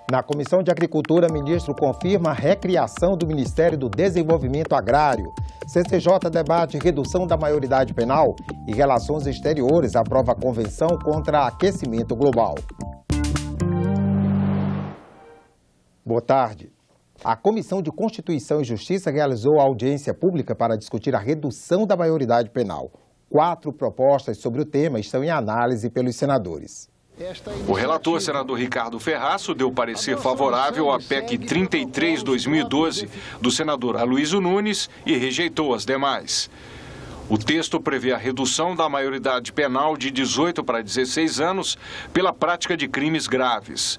Na Comissão de Agricultura, ministro confirma a recriação do Ministério do Desenvolvimento Agrário. CCJ debate redução da maioridade penal e Relações Exteriores aprova a Convenção contra Aquecimento Global. Boa tarde. A Comissão de Constituição e Justiça realizou a audiência pública para discutir a redução da maioridade penal. 4 propostas sobre o tema estão em análise pelos senadores. O relator, senador Ricardo Ferraço, deu parecer favorável à PEC 33/2012 do senador Aloysio Nunes e rejeitou as demais. O texto prevê a redução da maioridade penal de 18 para 16 anos pela prática de crimes graves.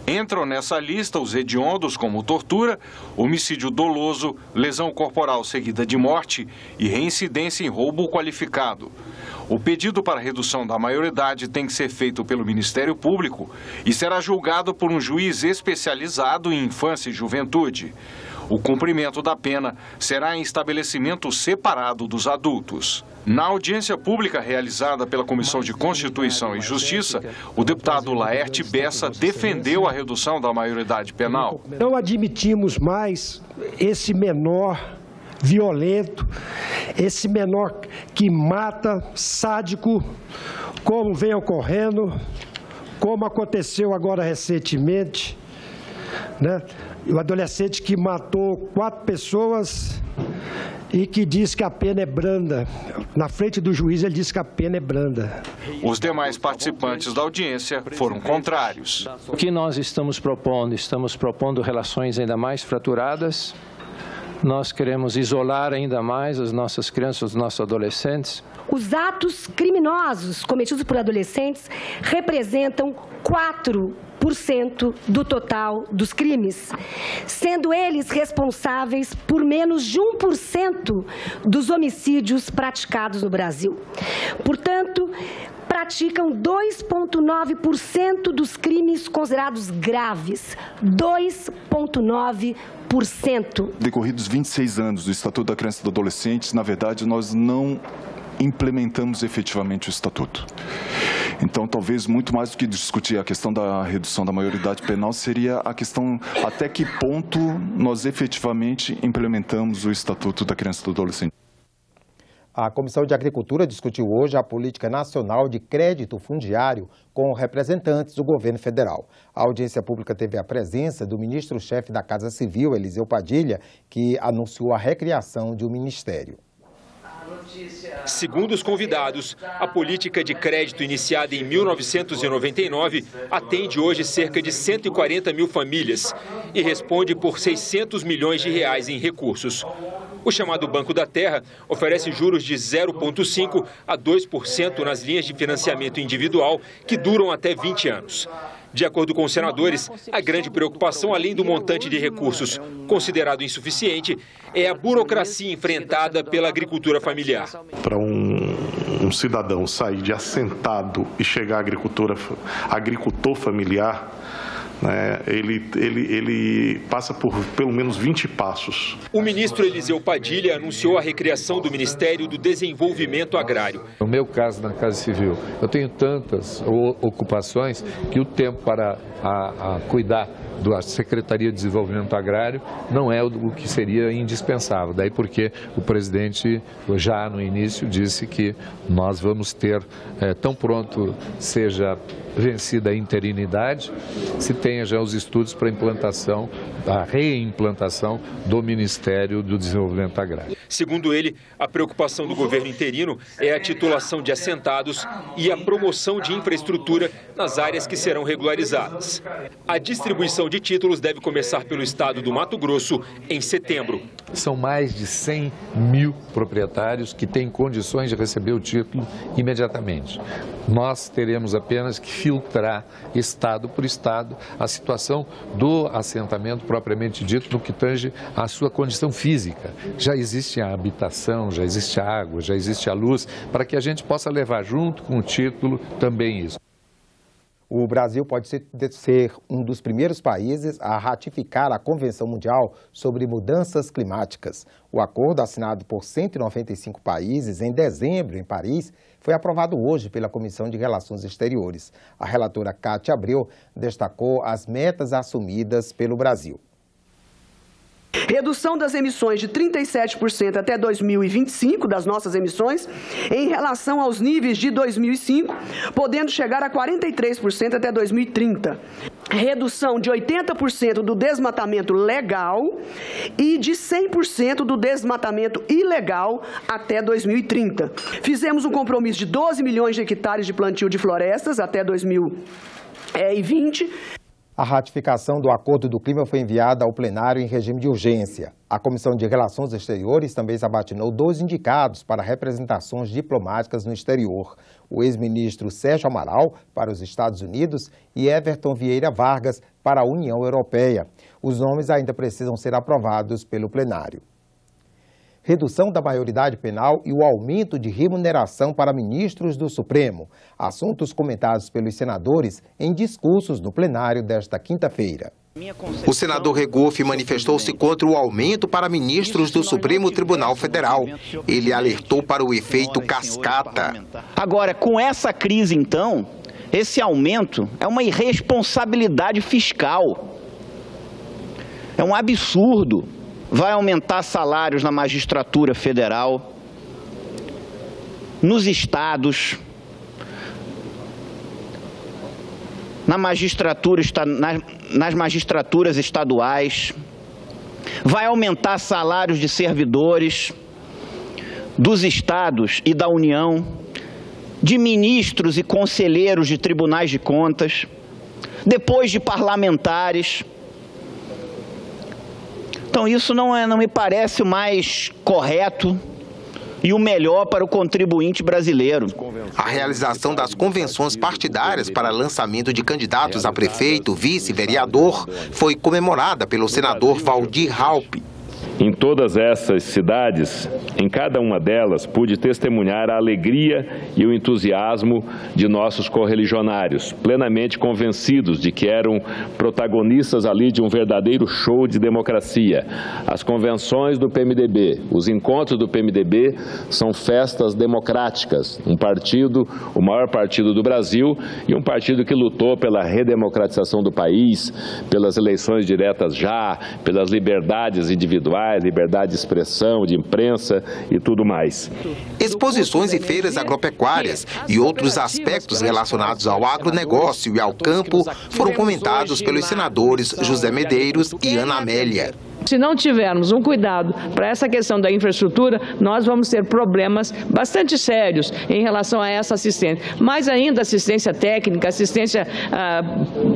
Entram nessa lista os hediondos como tortura, homicídio doloso, lesão corporal seguida de morte e reincidência em roubo qualificado. O pedido para redução da maioridade tem que ser feito pelo Ministério Público e será julgado por um juiz especializado em infância e juventude. O cumprimento da pena será em estabelecimento separado dos adultos. Na audiência pública realizada pela Comissão de Constituição e Justiça, o deputado Laerte Bessa defendeu a redução da maioridade penal. Não admitimos mais esse menor violento, esse menor que mata, sádico, como vem ocorrendo, como aconteceu agora recentemente, né? O adolescente que matou 4 pessoas e que diz que a pena é branda. Na frente do juiz ele diz que a pena é branda. Os demais participantes da audiência foram contrários. O que nós estamos propondo? Estamos propondo relações ainda mais fraturadas. Nós queremos isolar ainda mais as nossas crianças, os nossos adolescentes. Os atos criminosos cometidos por adolescentes representam 4% do total dos crimes, sendo eles responsáveis por menos de 1% dos homicídios praticados no Brasil. Portanto, praticam 2,9% dos crimes considerados graves. 2,9%. Decorridos 26 anos do Estatuto da Criança e do Adolescente, na verdade, nós não implementamos efetivamente o Estatuto. Então, talvez, muito mais do que discutir a questão da redução da maioridade penal, seria a questão até que ponto nós efetivamente implementamos o Estatuto da Criança e do Adolescente. A Comissão de Agricultura discutiu hoje a Política Nacional de Crédito Fundiário com representantes do governo federal. A audiência pública teve a presença do ministro-chefe da Casa Civil, Eliseu Padilha, que anunciou a recriação de um ministério. Segundo os convidados, a política de crédito iniciada em 1999 atende hoje cerca de 140 mil famílias e responde por 600 milhões de reais em recursos. O chamado Banco da Terra oferece juros de 0,5% a 2% nas linhas de financiamento individual que duram até 20 anos. De acordo com os senadores, a grande preocupação, além do montante de recursos considerado insuficiente, é a burocracia enfrentada pela agricultura familiar. Para um cidadão sair de assentado e chegar a agricultor familiar, né, ele passa por pelo menos 20 passos. O ministro Eliseu Padilha anunciou a recriação do Ministério do Desenvolvimento Agrário. No meu caso, na Casa Civil, eu tenho tantas ocupações que o tempo para cuidar da Secretaria de Desenvolvimento Agrário não é o que seria indispensável. Daí porque o presidente, já no início, disse que nós vamos ter, tão pronto seja vencida a interinidade, se tenha já os estudos para a reimplantação do Ministério do Desenvolvimento Agrário. Segundo ele, a preocupação do governo interino é a titulação de assentados e a promoção de infraestrutura nas áreas que serão regularizadas. A distribuição de títulos deve começar pelo estado do Mato Grosso em setembro. São mais de 100 mil proprietários que têm condições de receber o título imediatamente. Nós teremos apenas que filtrar estado por estado a situação do assentamento propriamente dito no que tange à sua condição física. Já existe a habitação, já existe a água, já existe a luz, para que a gente possa levar junto com o título também isso. O Brasil pode ser um dos primeiros países a ratificar a Convenção Mundial sobre Mudanças Climáticas. O acordo, assinado por 195 países em dezembro em Paris, foi aprovado hoje pela Comissão de Relações Exteriores. A relatora Cátia Abreu destacou as metas assumidas pelo Brasil. Redução das emissões de 37% até 2025, das nossas emissões, em relação aos níveis de 2005, podendo chegar a 43% até 2030. Redução de 80% do desmatamento legal e de 100% do desmatamento ilegal até 2030. Fizemos um compromisso de 12 milhões de hectares de plantio de florestas até 2020. A ratificação do Acordo do Clima foi enviada ao plenário em regime de urgência. A Comissão de Relações Exteriores também sabatinou 2 indicados para representações diplomáticas no exterior. O ex-ministro Sérgio Amaral, para os Estados Unidos, e Everton Vieira Vargas, para a União Europeia. Os nomes ainda precisam ser aprovados pelo plenário. Redução da maioridade penal e o aumento de remuneração para ministros do Supremo. Assuntos comentados pelos senadores em discursos no plenário desta quinta-feira. O senador Regoff manifestou-se contra o aumento para ministros do Supremo Tribunal Federal. Ele alertou para o efeito cascata. Agora, com essa crise, então, esse aumento é uma irresponsabilidade fiscal. É um absurdo. Vai aumentar salários na magistratura federal, nos estados, nas magistraturas estaduais, vai aumentar salários de servidores dos estados e da União, de ministros e conselheiros de tribunais de contas, depois de parlamentares. Então isso não me parece o mais correto e o melhor para o contribuinte brasileiro. A realização das convenções partidárias para lançamento de candidatos a prefeito, vice e vereador foi comemorada pelo senador Valdir Raupp. Em todas essas cidades, em cada uma delas, pude testemunhar a alegria e o entusiasmo de nossos correligionários, plenamente convencidos de que eram protagonistas ali de um verdadeiro show de democracia. As convenções do PMDB, os encontros do PMDB são festas democráticas, um partido, o maior partido do Brasil e um partido que lutou pela redemocratização do país, pelas eleições diretas já, pelas liberdades individuais, liberdade de expressão, de imprensa e tudo mais. Exposições e feiras agropecuárias e outros aspectos relacionados ao agronegócio e ao campo foram comentados pelos senadores José Medeiros e Ana Amélia. Se não tivermos um cuidado para essa questão da infraestrutura, nós vamos ter problemas bastante sérios em relação a essa assistência. Mais ainda, assistência técnica, assistência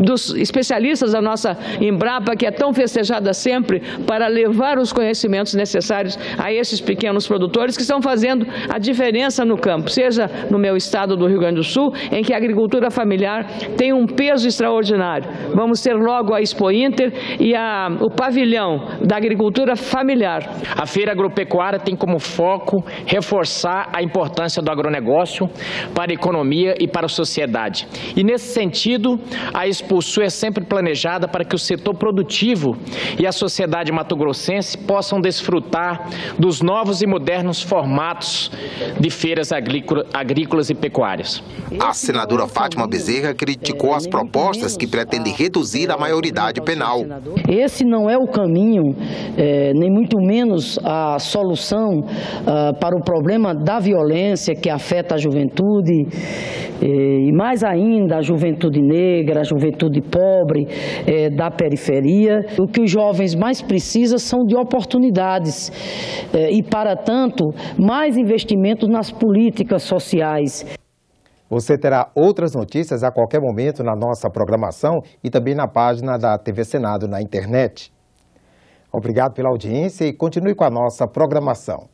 dos especialistas da nossa Embrapa, que é tão festejada sempre para levar os conhecimentos necessários a esses pequenos produtores que estão fazendo a diferença no campo, seja no meu estado do Rio Grande do Sul, em que a agricultura familiar tem um peso extraordinário. Vamos ter logo a Expo Inter e o pavilhão da agricultura familiar. A Feira Agropecuária tem como foco reforçar a importância do agronegócio para a economia e para a sociedade. E nesse sentido, a Expo Sul é sempre planejada para que o setor produtivo e a sociedade mato-grossense possam desfrutar dos novos e modernos formatos de feiras agrícolas e pecuárias. A senadora Fátima Bezerra criticou as propostas que pretendem reduzir a maioridade penal. Esse não é o caminho, nem muito menos a solução para o problema da violência que afeta a juventude e mais ainda a juventude negra, a juventude pobre da periferia. O que os jovens mais precisam são de oportunidades e, para tanto, mais investimentos nas políticas sociais. Você terá outras notícias a qualquer momento na nossa programação e também na página da TV Senado na internet. Obrigado pela audiência e continue com a nossa programação.